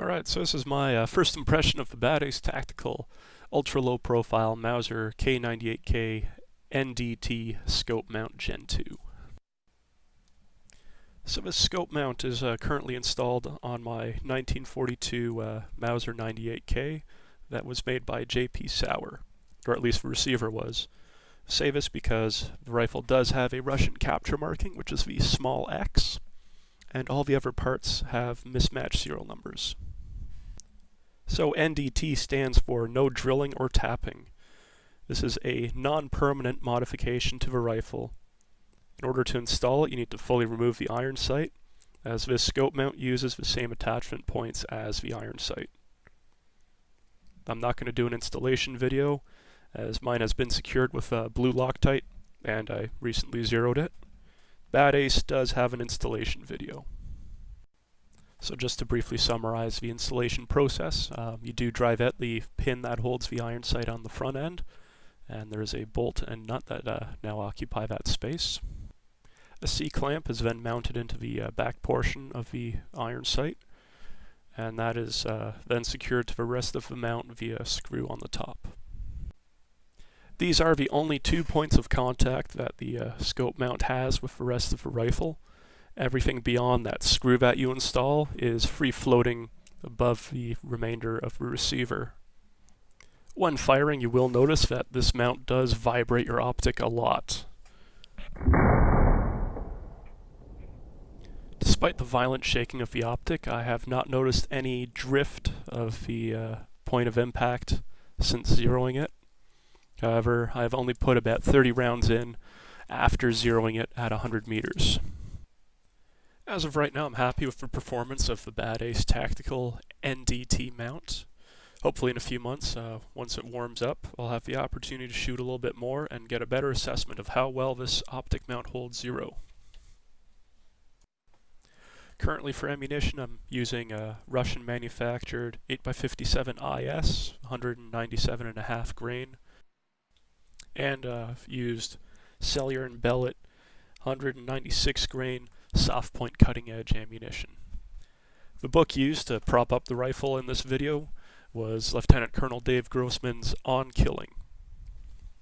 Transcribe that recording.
Alright, so this is my first impression of the Bad Ace Tactical ultra low profile Mauser K98K NDT scope mount Gen 2. So this scope mount is currently installed on my 1942 Mauser 98K that was made by JP Sauer, or at least the receiver was. I say this because the rifle does have a Russian capture marking, which is the small X, and all the other parts have mismatched serial numbers. So NDT stands for no drilling or tapping. This is a non-permanent modification to the rifle. In order to install it, you need to fully remove the iron sight, as this scope mount uses the same attachment points as the iron sight. I'm not going to do an installation video, as mine has been secured with blue Loctite, and I recently zeroed it. Bad Ace does have an installation video. So just to briefly summarize the installation process, you do drive at the pin that holds the iron sight on the front end, and there is a bolt and nut that now occupy that space. A C-clamp is then mounted into the back portion of the iron sight, and that is then secured to the rest of the mount via a screw on the top. These are the only 2 points of contact that the scope mount has with the rest of the rifle. Everything beyond that screw that you install is free-floating above the remainder of the receiver. When firing, you will notice that this mount does vibrate your optic a lot. Despite the violent shaking of the optic, I have not noticed any drift of the point of impact since zeroing it. However, I have only put about 30 rounds in after zeroing it at 100 meters. As of right now, I'm happy with the performance of the Bad Ace Tactical NDT mount. Hopefully in a few months, once it warms up, I'll have the opportunity to shoot a little bit more and get a better assessment of how well this optic mount holds zero. Currently for ammunition, I'm using a Russian manufactured 8x57 IS, 197.5 grain, and I've used Cellular and Bellet 196 grain soft point cutting edge ammunition. The book used to prop up the rifle in this video was Lieutenant Colonel Dave Grossman's On Killing.